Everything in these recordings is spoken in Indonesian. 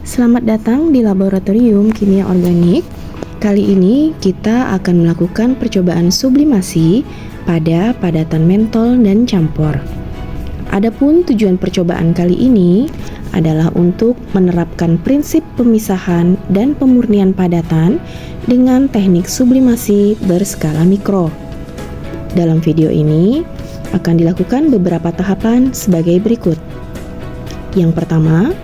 Selamat datang di Laboratorium Kimia Organik. Kali ini kita akan melakukan percobaan sublimasi pada padatan mentol dan campur. Adapun tujuan percobaan kali ini adalah untuk menerapkan prinsip pemisahan dan pemurnian padatan dengan teknik sublimasi berskala mikro. Dalam video ini akan dilakukan beberapa tahapan sebagai berikut. Yang pertama,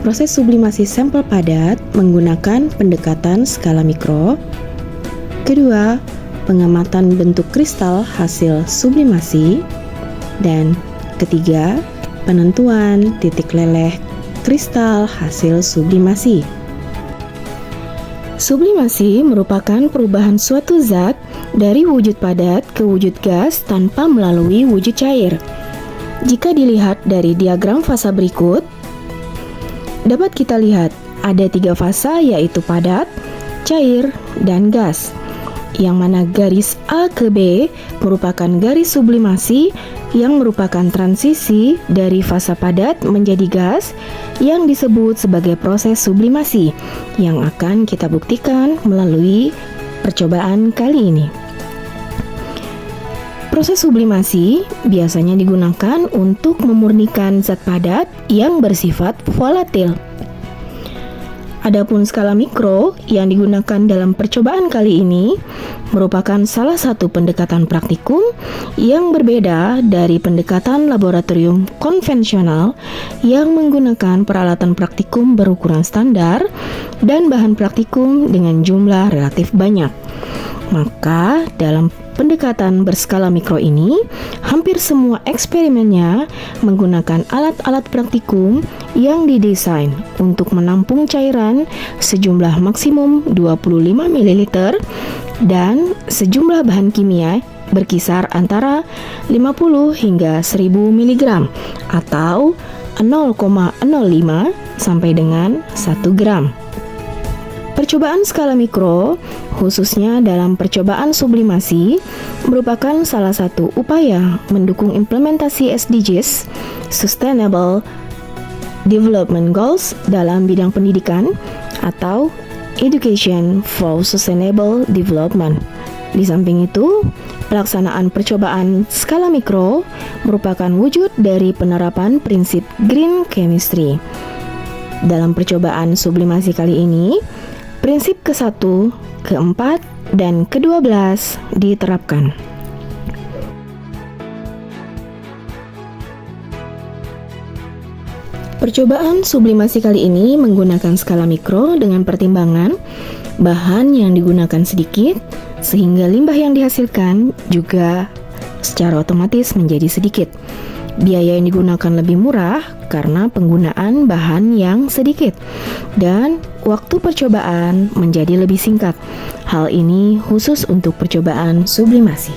proses sublimasi sampel padat menggunakan pendekatan skala mikro. Kedua, pengamatan bentuk kristal hasil sublimasi. Dan ketiga, penentuan titik leleh kristal hasil sublimasi. Sublimasi merupakan perubahan suatu zat dari wujud padat ke wujud gas tanpa melalui wujud cair. Jika dilihat dari diagram fasa berikut, dapat kita lihat ada 3 fasa, yaitu padat, cair, dan gas. Yang mana garis A ke B merupakan garis sublimasi yang merupakan transisi dari fasa padat menjadi gas yang disebut sebagai proses sublimasi yang akan kita buktikan melalui percobaan kali ini. Proses sublimasi biasanya digunakan untuk memurnikan zat padat yang bersifat volatil. Adapun skala mikro yang digunakan dalam percobaan kali ini merupakan salah satu pendekatan praktikum yang berbeda dari pendekatan laboratorium konvensional yang menggunakan peralatan praktikum berukuran standar dan bahan praktikum dengan jumlah relatif banyak. Maka dalam pendekatan berskala mikro ini, hampir semua eksperimennya menggunakan alat-alat praktikum yang didesain untuk menampung cairan sejumlah maksimum 25 ml dan sejumlah bahan kimia berkisar antara 50 hingga 1000 mg atau 0,05 sampai dengan 1 gram. Percobaan skala mikro, khususnya dalam percobaan sublimasi, merupakan salah satu upaya mendukung implementasi SDGs, Sustainable Development Goals, dalam bidang pendidikan atau Education for Sustainable Development. Di samping itu, pelaksanaan percobaan skala mikro merupakan wujud dari penerapan prinsip green chemistry. Dalam percobaan sublimasi kali ini, prinsip ke-1, ke-4, dan ke-12 diterapkan. Percobaan sublimasi kali ini menggunakan skala mikro dengan pertimbangan bahan yang digunakan sedikit, sehingga limbah yang dihasilkan juga secara otomatis menjadi sedikit. Biaya yang digunakan lebih murah karena penggunaan bahan yang sedikit, dan waktu percobaan menjadi lebih singkat. Hal ini khusus untuk percobaan sublimasi.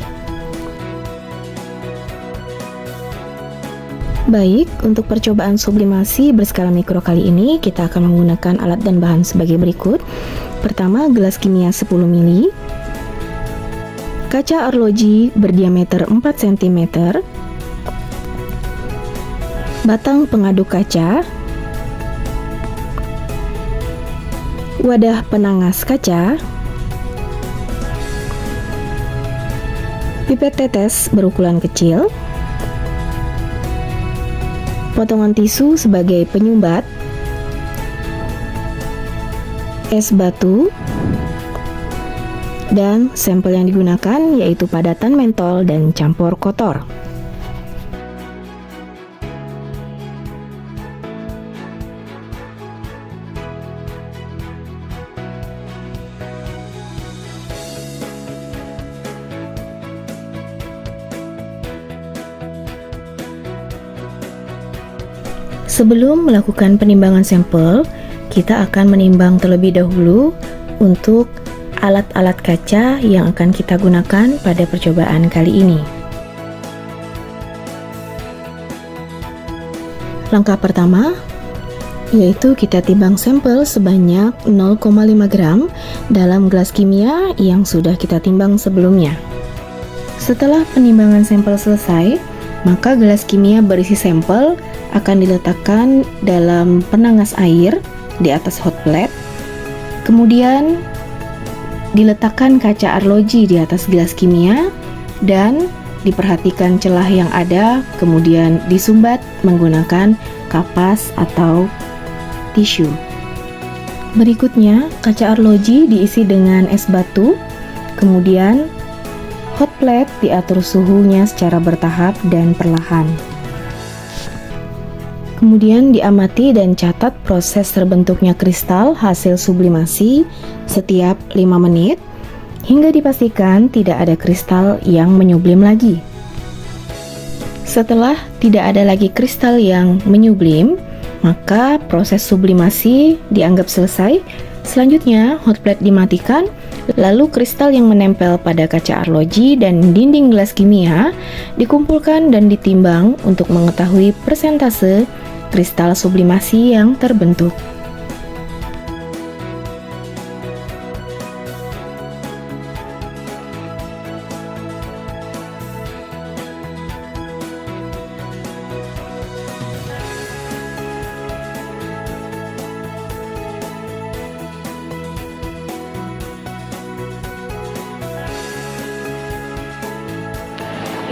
Baik, untuk percobaan sublimasi berskala mikro kali ini kita akan menggunakan alat dan bahan sebagai berikut. Pertama, gelas kimia 10 ml, kaca arloji berdiameter 4 cm, batang pengaduk kaca, wadah penangas kaca, pipet tetes berukuran kecil, potongan tisu sebagai penyumbat, es batu, dan sampel yang digunakan yaitu padatan mentol dan campur kotor. Sebelum melakukan penimbangan sampel, kita akan menimbang terlebih dahulu untuk alat-alat kaca yang akan kita gunakan pada percobaan kali ini. Langkah pertama yaitu kita timbang sampel sebanyak 0,5 gram dalam gelas kimia yang sudah kita timbang sebelumnya. Setelah penimbangan sampel selesai, maka gelas kimia berisi sampel akan diletakkan dalam penangas air di atas hot plate. Kemudian diletakkan kaca arloji di atas gelas kimia dan diperhatikan celah yang ada, kemudian disumbat menggunakan kapas atau tisu. Berikutnya, kaca arloji diisi dengan es batu, kemudian hot plate diatur suhunya secara bertahap dan perlahan. Kemudian diamati dan catat proses terbentuknya kristal hasil sublimasi setiap 5 menit hingga dipastikan tidak ada kristal yang menyublim lagi. Setelah tidak ada lagi kristal yang menyublim, maka proses sublimasi dianggap selesai. Selanjutnya, hot plate dimatikan, lalu kristal yang menempel pada kaca arloji dan dinding gelas kimia dikumpulkan dan ditimbang untuk mengetahui persentase kristal sublimasi yang terbentuk.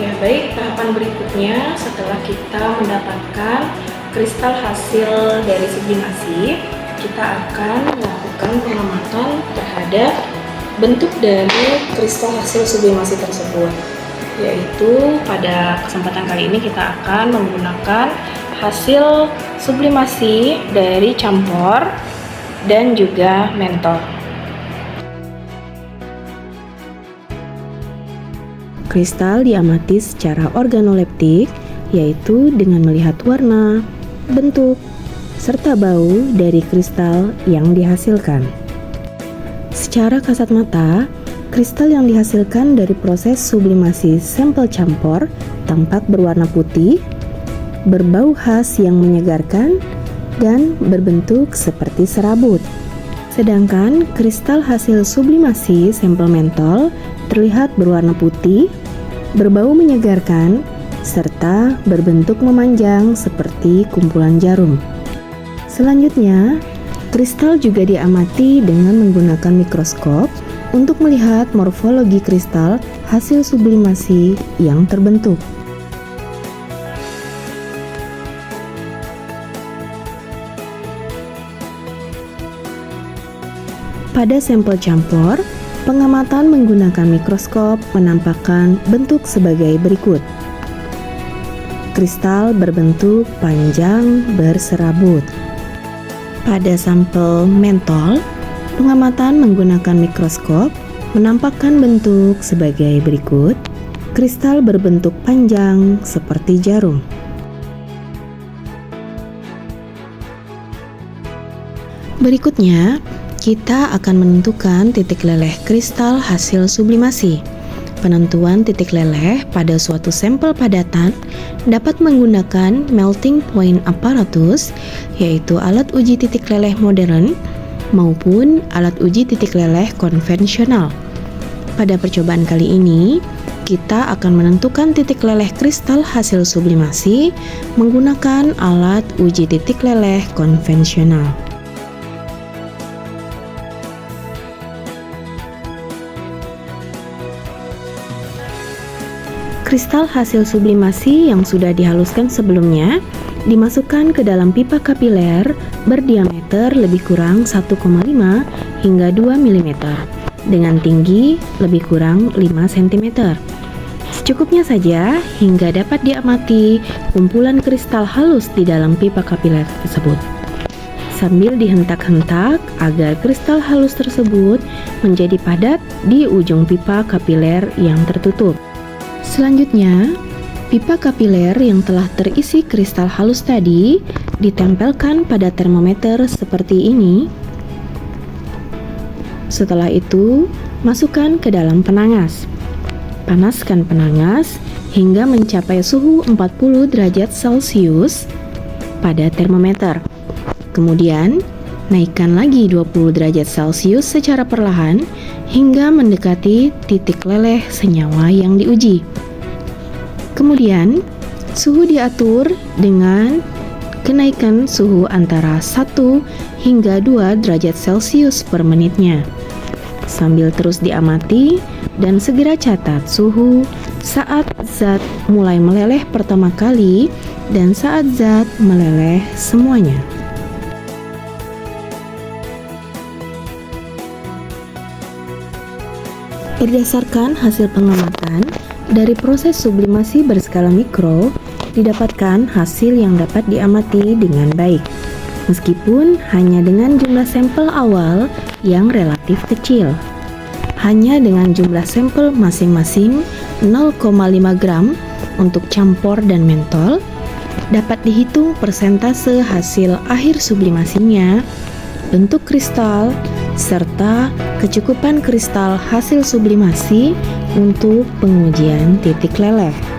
Ya baik, tahapan berikutnya setelah kita mendapatkan kristal hasil dari sublimasi, kita akan melakukan pengamatan terhadap bentuk dari kristal hasil sublimasi tersebut. Yaitu pada kesempatan kali ini kita akan menggunakan hasil sublimasi dari campur dan juga mentol. Kristal diamati secara organoleptik, yaitu dengan melihat warna, bentuk, serta bau dari kristal yang dihasilkan. Secara kasat mata, kristal yang dihasilkan dari proses sublimasi sampel campur tampak berwarna putih, berbau khas yang menyegarkan, dan berbentuk seperti serabut. Sedangkan kristal hasil sublimasi sampel mentol terlihat berwarna putih, berbau menyegarkan, serta berbentuk memanjang seperti kumpulan jarum. Selanjutnya, kristal juga diamati dengan menggunakan mikroskop untuk melihat morfologi kristal hasil sublimasi yang terbentuk. Pada sampel campur, pengamatan menggunakan mikroskop menampakkan bentuk sebagai berikut. Kristal berbentuk panjang berserabut. Pada sampel mentol, pengamatan menggunakan mikroskop menampakkan bentuk sebagai berikut. Kristal berbentuk panjang seperti jarum. Berikutnya, kita akan menentukan titik leleh kristal hasil sublimasi. Penentuan titik leleh pada suatu sampel padatan dapat menggunakan melting point apparatus, yaitu alat uji titik leleh modern, maupun alat uji titik leleh konvensional. Pada percobaan kali ini, kita akan menentukan titik leleh kristal hasil sublimasi menggunakan alat uji titik leleh konvensional. Kristal hasil sublimasi yang sudah dihaluskan sebelumnya dimasukkan ke dalam pipa kapiler berdiameter lebih kurang 1,5 hingga 2 mm dengan tinggi lebih kurang 5 cm. Secukupnya saja hingga dapat diamati kumpulan kristal halus di dalam pipa kapiler tersebut. Sambil dihentak-hentak agar kristal halus tersebut menjadi padat di ujung pipa kapiler yang tertutup. Selanjutnya, pipa kapiler yang telah terisi kristal halus tadi ditempelkan pada termometer seperti ini. Setelah itu, masukkan ke dalam penangas. Panaskan penangas hingga mencapai suhu 40 derajat Celcius pada termometer. Kemudian, naikkan lagi 20 derajat Celcius secara perlahan hingga mendekati titik leleh senyawa yang diuji. Kemudian, suhu diatur dengan kenaikan suhu antara 1 hingga 2 derajat Celcius per menitnya. Sambil terus diamati dan segera catat suhu saat zat mulai meleleh pertama kali dan saat zat meleleh semuanya. Berdasarkan hasil pengamatan, dari proses sublimasi berskala mikro, didapatkan hasil yang dapat diamati dengan baik, meskipun hanya dengan jumlah sampel awal yang relatif kecil. Hanya dengan jumlah sampel masing-masing 0,5 gram untuk campur dan mentol, dapat dihitung persentase hasil akhir sublimasinya, bentuk kristal, serta kecukupan kristal hasil sublimasi untuk pengujian titik leleh.